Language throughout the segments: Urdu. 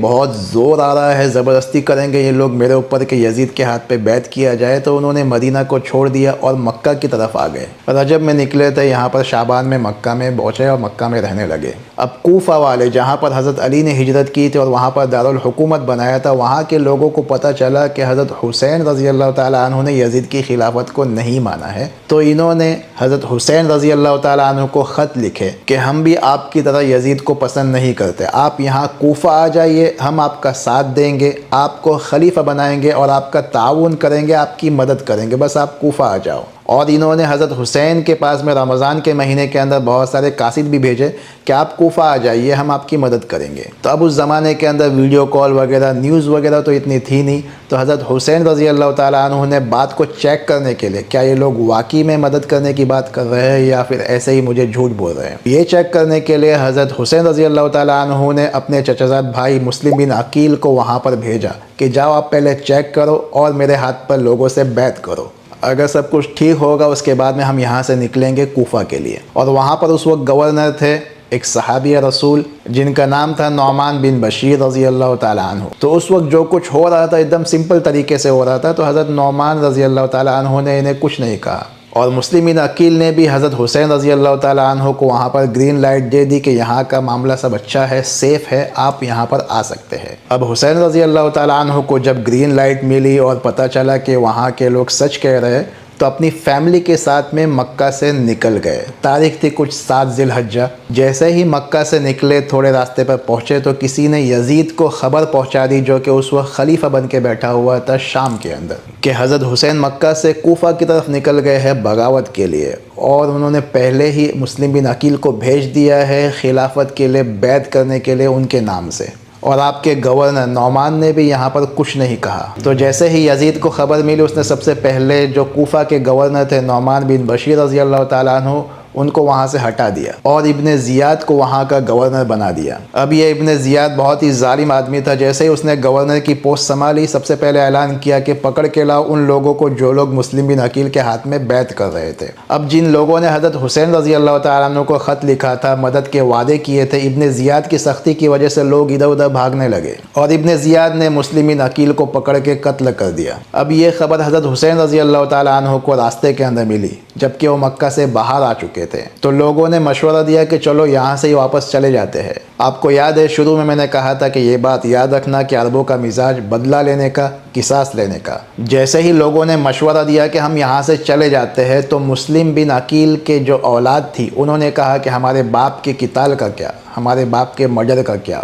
بہت زور آ رہا ہے، زبردستی کریں گے یہ لوگ میرے اوپر کہ یزید کے ہاتھ پہ بیعت کیا جائے، تو انہوں نے مدینہ کو چھوڑ دیا اور مکہ کی طرف آ گئے۔ رجب میں نکلے تھے، یہاں پر شعبان میں مکہ میں پہنچے اور مکہ میں رہنے لگے۔ اب کوفہ والے جہاں پر حضرت علی نے ہجرت کی تھی اور وہاں پر دارالحکومت بنایا تھا، وہاں کے لوگوں کو پتہ چلا کہ حضرت حسین رضی اللہ تعالیٰ عنہ نے یزید کی خلافت کو نہیں مانا ہے، تو انہوں نے حضرت حسین رضی اللہ تعالیٰ عنہ کو خط لکھے کہ ہم بھی آپ کی طرح یزید کو پسند نہیں کرتے، آپ یہاں کوفہ آ جائیے، ہم آپ کا ساتھ دیں گے، آپ کو خلیفہ بنائیں گے اور آپ کا تعاون کریں گے، آپ کی مدد کریں گے، بس آپ کوفہ آ جاؤ۔ اور انہوں نے حضرت حسین کے پاس میں رمضان کے مہینے کے اندر بہت سارے قاصد بھی بھیجے کہ آپ کوفہ آ جائیے، ہم آپ کی مدد کریں گے۔ تو اب اس زمانے کے اندر ویڈیو کال وغیرہ، نیوز وغیرہ تو اتنی تھی نہیں، تو حضرت حسین رضی اللہ تعالیٰ عنہ نے بات کو چیک کرنے کے لیے کیا یہ لوگ واقعی میں مدد کرنے کی بات کر رہے ہیں یا پھر ایسے ہی مجھے جھوٹ بول رہے ہیں، یہ چیک کرنے کے لیے حضرت حسین رضی اللہ تعالیٰ عنہ نے اپنے چچازاد بھائی مسلم بن عقیل کو وہاں پر بھیجا کہ جاؤ آپ پہلے چیک کرو اور میرے ہاتھ پر لوگوں سے بیعت کرو، اگر سب کچھ ٹھیک ہوگا اس کے بعد میں ہم یہاں سے نکلیں گے کوفہ کے لیے۔ اور وہاں پر اس وقت گورنر تھے ایک صحابی رسول جن کا نام تھا نعمان بن بشیر رضی اللہ تعالیٰ عنہ۔ تو اس وقت جو کچھ ہو رہا تھا ایک دم سمپل طریقے سے ہو رہا تھا، تو حضرت نعمان رضی اللہ تعالیٰ عنہ نے انہیں کچھ نہیں کہا، اور مسلم بن عقیل نے بھی حضرت حسین رضی اللہ تعالیٰ عنہ کو وہاں پر گرین لائٹ دے دی کہ یہاں کا معاملہ سب اچھا ہے، سیف ہے، آپ یہاں پر آ سکتے ہیں۔ اب حسین رضی اللہ تعالیٰ عنہ کو جب گرین لائٹ ملی اور پتہ چلا کہ وہاں کے لوگ سچ کہہ رہے ہیں، تو اپنی فیملی کے ساتھ میں مکہ سے نکل گئے۔ تاریخ تھی کچھ 7 ذی الحجہ۔ جیسے ہی مکہ سے نکلے تھوڑے راستے پر پہنچے تو کسی نے یزید کو خبر پہنچا دی، جو کہ اس وقت خلیفہ بن کے بیٹھا ہوا تھا شام کے اندر، کہ حضرت حسین مکہ سے کوفہ کی طرف نکل گئے ہیں بغاوت کے لیے، اور انہوں نے پہلے ہی مسلم بن عقیل کو بھیج دیا ہے خلافت کے لیے بیعت کرنے کے لیے ان کے نام سے، اور آپ کے گورنر نعمان نے بھی یہاں پر کچھ نہیں کہا۔ تو جیسے ہی یزید کو خبر ملی، اس نے سب سے پہلے جو کوفہ کے گورنر تھے نعمان بن بشیر رضی اللہ تعالیٰ عنہ، ان کو وہاں سے ہٹا دیا اور ابن زیاد کو وہاں کا گورنر بنا دیا۔ اب یہ ابن زیاد بہت ہی ظالم آدمی تھا، جیسے ہی اس نے گورنر کی پوسٹ سنبھالی، سب سے پہلے اعلان کیا کہ پکڑ کے لاؤ ان لوگوں کو جو لوگ مسلم بن عقیل کے ہاتھ میں بیعت کر رہے تھے۔ اب جن لوگوں نے حضرت حسین رضی اللہ تعالیٰ عنہ کو خط لکھا تھا، مدد کے وعدے کیے تھے، ابن زیاد کی سختی کی وجہ سے لوگ ادھر ادھر بھاگنے لگے اور ابن زیاد نے مسلم بن عقیل کو پکڑ کے قتل کر دیا۔ اب یہ خبر حضرت حسین رضی اللہ تعالیٰ عنہ کو راستے کے اندر ملی، جبکہ وہ مکہ سے باہر آ چکے تھے، تو لوگوں نے مشورہ دیا کہ چلو یہاں سے ہی واپس چلے جاتے ہیں۔ آپ کو یاد ہے شروع میں نے کہا تھا کہ یہ بات یاد رکھنا کہ عربوں کا مزاج بدلہ لینے کا، قصاص لینے کا۔ جیسے ہی لوگوں نے مشورہ دیا کہ ہم یہاں سے چلے جاتے ہیں، تو مسلم بن عقیل کے جو اولاد تھی انہوں نے کہا کہ ہمارے باپ کے قتال کا کیا، ہمارے باپ کے مرڈر کا کیا،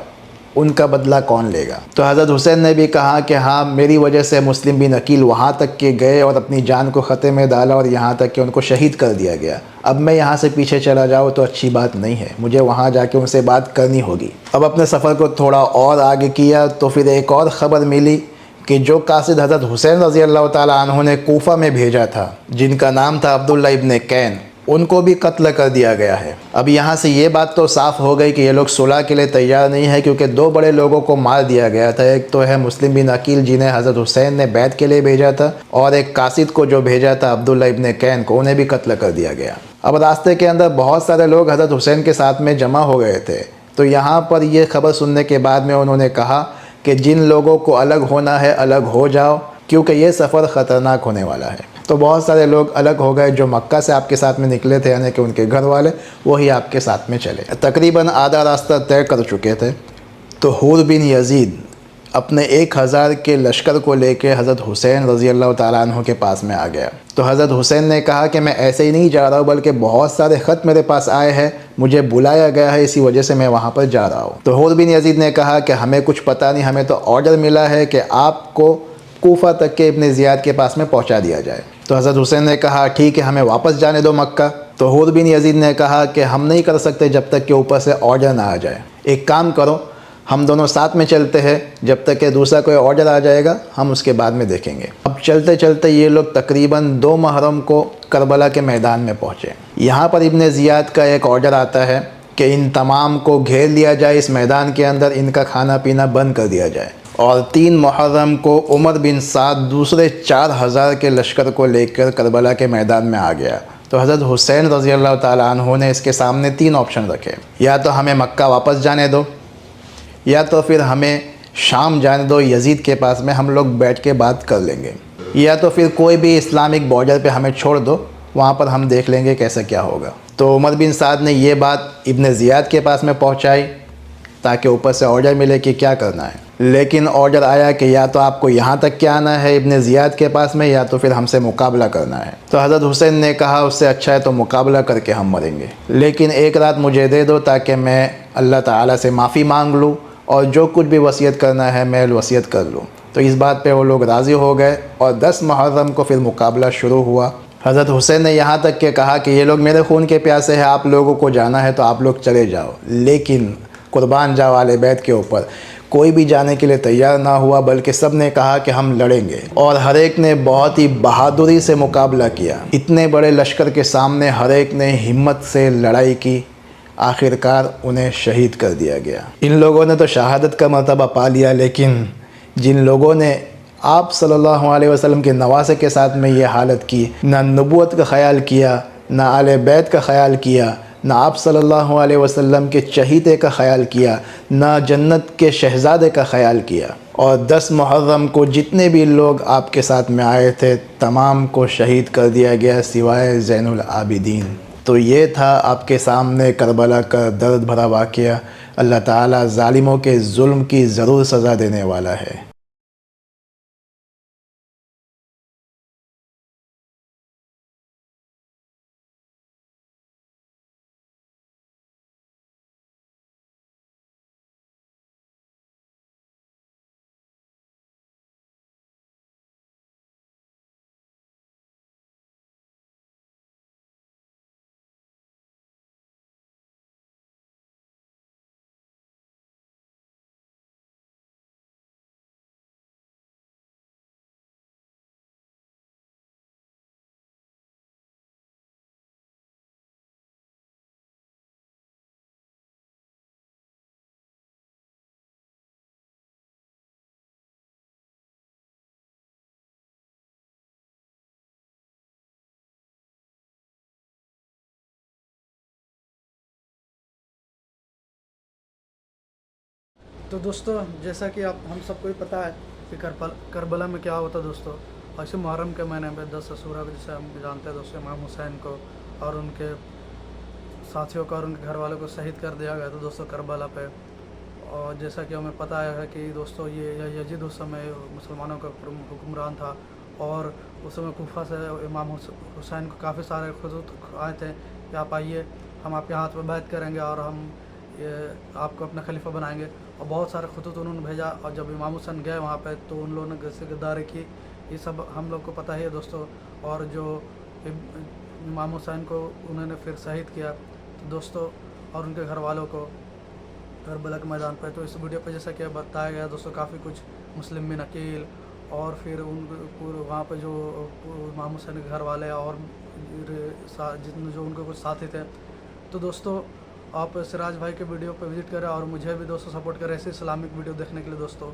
ان کا بدلہ کون لے گا؟ تو حضرت حسین نے بھی کہا کہ ہاں میری وجہ سے مسلم بن عقیل وہاں تک کے گئے اور اپنی جان کو خطرے میں ڈالا اور یہاں تک کہ ان کو شہید کر دیا گیا، اب میں یہاں سے پیچھے چلا جاؤں تو اچھی بات نہیں ہے، مجھے وہاں جا کے ان سے بات کرنی ہوگی۔ اب اپنے سفر کو تھوڑا اور آگے کیا تو پھر ایک اور خبر ملی کہ جو قاصد حضرت حسین رضی اللہ تعالیٰ عنہ نے کوفہ میں بھیجا تھا، جن کا نام تھا عبداللہ ابن کین، ان کو بھی قتل کر دیا گیا ہے۔ اب یہاں سے یہ بات تو صاف ہو گئی کہ یہ لوگ صلح کے لیے تیار نہیں ہے، کیونکہ 2 بڑے لوگوں کو مار دیا گیا تھا۔ ایک تو ہے مسلم بن عقیل جنہیں حضرت حسین نے بیعت کے لیے بھیجا تھا، اور ایک قاصد کو جو بھیجا تھا عبداللہ ابن کین کو، انہیں بھی قتل کر دیا گیا۔ اب راستے کے اندر بہت سارے لوگ حضرت حسین کے ساتھ میں جمع ہو گئے تھے، تو یہاں پر یہ خبر سننے کے بعد میں انہوں نے کہا کہ جن لوگوں کو الگ ہونا ہے الگ ہو جاؤ، کیونکہ یہ سفر خطرناک ہونے والا ہے۔ تو بہت سارے لوگ الگ ہو گئے، جو مکہ سے آپ کے ساتھ میں نکلے تھے یعنی کہ ان کے گھر والے، وہی آپ کے ساتھ میں چلے۔ تقریباً آدھا راستہ طے کر چکے تھے، تو حور بن یزید اپنے 1000 کے لشکر کو لے کے حضرت حسین رضی اللہ تعالیٰ عنہ کے پاس میں آ گیا۔ تو حضرت حسین نے کہا کہ میں ایسے ہی نہیں جا رہا ہوں، بلکہ بہت سارے خط میرے پاس آئے ہیں، مجھے بلایا گیا ہے، اسی وجہ سے میں وہاں پر جا رہا ہوں۔ تو حور بن یزید نے کہا کہ ہمیں کچھ پتہ نہیں، ہمیں تو آرڈر ملا ہے کہ آپ کو کوفہ تک کے ابن زیاد کے پاس میں پہنچا دیا جائے۔ تو حضرت حسین نے کہا ٹھیک ہے، ہمیں واپس جانے دو مکہ۔ تو حور بن یزید نے کہا کہ ہم نہیں کر سکتے جب تک کہ اوپر سے آرڈر نہ آ جائے، ایک کام کرو، ہم دونوں ساتھ میں چلتے ہیں، جب تک کہ دوسرا کوئی آرڈر آ جائے گا ہم اس کے بعد میں دیکھیں گے۔ اب چلتے چلتے یہ لوگ تقریباً 2 محرم کو کربلا کے میدان میں پہنچے۔ یہاں پر ابن زیاد کا ایک آرڈر آتا ہے کہ ان تمام کو گھیر لیا جائے اس میدان کے اندر، ان کا کھانا پینا بند کر دیا جائے۔ اور 3 محرم کو عمر بن سعد دوسرے 4000 کے لشکر کو لے کر کربلا کے میدان میں آ گیا۔ تو حضرت حسین رضی اللہ تعالیٰ عنہ نے اس کے سامنے 3 آپشن رکھے، یا تو ہمیں مکہ واپس جانے دو، یا تو پھر ہمیں شام جانے دو یزید کے پاس میں، ہم لوگ بیٹھ کے بات کر لیں گے، یا تو پھر کوئی بھی اسلامک بارڈر پہ ہمیں چھوڑ دو، وہاں پر ہم دیکھ لیں گے کیسا کیا ہوگا۔ تو عمر بن سعد نے یہ بات ابن زیاد کے پاس میں پہنچائی تاکہ اوپر سے آرڈر ملے کہ کیا کرنا ہے، لیکن آرڈر آیا کہ یا تو آپ کو یہاں تک کیا آنا ہے ابن زیاد کے پاس میں، یا تو پھر ہم سے مقابلہ کرنا ہے۔ تو حضرت حسین نے کہا اس سے اچھا ہے تو مقابلہ کر کے ہم مریں گے، لیکن ایک رات مجھے دے دو تاکہ میں اللہ تعالیٰ سے معافی مانگ لوں اور جو کچھ بھی وصیت کرنا ہے میں وصیت کر لوں۔ تو اس بات پہ وہ لوگ راضی ہو گئے اور 10 محرم کو پھر مقابلہ شروع ہوا۔ حضرت حسین نے یہاں تک کہ کہا کہ یہ لوگ میرے خون کے پیاسے ہیں، آپ لوگوں کو جانا ہے تو آپ لوگ چلے جاؤ، لیکن قربان جاؤ اہل بیت کے اوپر، کوئی بھی جانے کے لیے تیار نہ ہوا، بلکہ سب نے کہا کہ ہم لڑیں گے، اور ہر ایک نے بہت ہی بہادری سے مقابلہ کیا۔ اتنے بڑے لشکر کے سامنے ہر ایک نے ہمت سے لڑائی کی، آخرکار انہیں شہید کر دیا گیا۔ ان لوگوں نے تو شہادت کا مرتبہ پا لیا، لیکن جن لوگوں نے آپ صلی اللہ علیہ وسلم کے نواسے کے ساتھ میں یہ حالت کی، نہ نبوت کا خیال کیا، نہ اہل بیت کا خیال کیا، نہ آپ صلی اللہ علیہ وسلم کے چہیتے کا خیال کیا، نہ جنت کے شہزادے کا خیال کیا، اور 10 محرم کو جتنے بھی لوگ آپ کے ساتھ میں آئے تھے تمام کو شہید کر دیا گیا سوائے زین العابدین۔ تو یہ تھا آپ کے سامنے کربلا کا درد بھرا واقعہ۔ اللہ تعالیٰ ظالموں کے ظلم کی ضرور سزا دینے والا ہے۔ تو دوستو جیسا کہ ہم سب کو ہی پتہ ہے کہ کربلا میں کیا ہوتا دوستو، ایسے محرم کے مہینے میں 10 عاشوراء کو جسے ہم جانتے ہیں دوستو، امام حسین کو اور ان کے ساتھیوں کو اور ان کے گھر والوں کو شہید کر دیا گیا تھا دوستو کربلا پہ۔ اور جیسا کہ ہمیں پتہ ہے کہ دوستو یہ یزید اس سمے مسلمانوں کا حکمران تھا، اور اس سمے کوفہ سے امام حسین کو کافی سارے خطوط آئے تھے کہ آپ آئیے، ہم آپ کے ہاتھ پہ بیعت کریں گے اور ہم آپ کو اپنا خلیفہ بنائیں گے، اور بہت سارے خطوط انہوں نے بھیجا۔ اور جب امام حسین گئے وہاں پہ تو ان لوگوں نے کیسے غداری کی، یہ سب ہم لوگ کو پتہ ہی ہے دوستو۔ اور جو امام حسین کو انہوں نے پھر شہید کیا تو دوستو، اور ان کے گھر والوں کو کربلا کے میدان پہ۔ تو اس ویڈیو پہ جیسا کہ بتایا گیا دوستو، کافی کچھ مسلم بن عقیل اور پھر وہاں پہ جو امام حسین کے گھر والے اور جتنے جو ان کے کچھ ساتھی تھے۔ تو دوستو آپ سراج بھائی کے ویڈیو پہ وزٹ کریں اور مجھے بھی دوستو سپورٹ کریں ایسے اسلامک ویڈیو دیکھنے کے لیے دوستو۔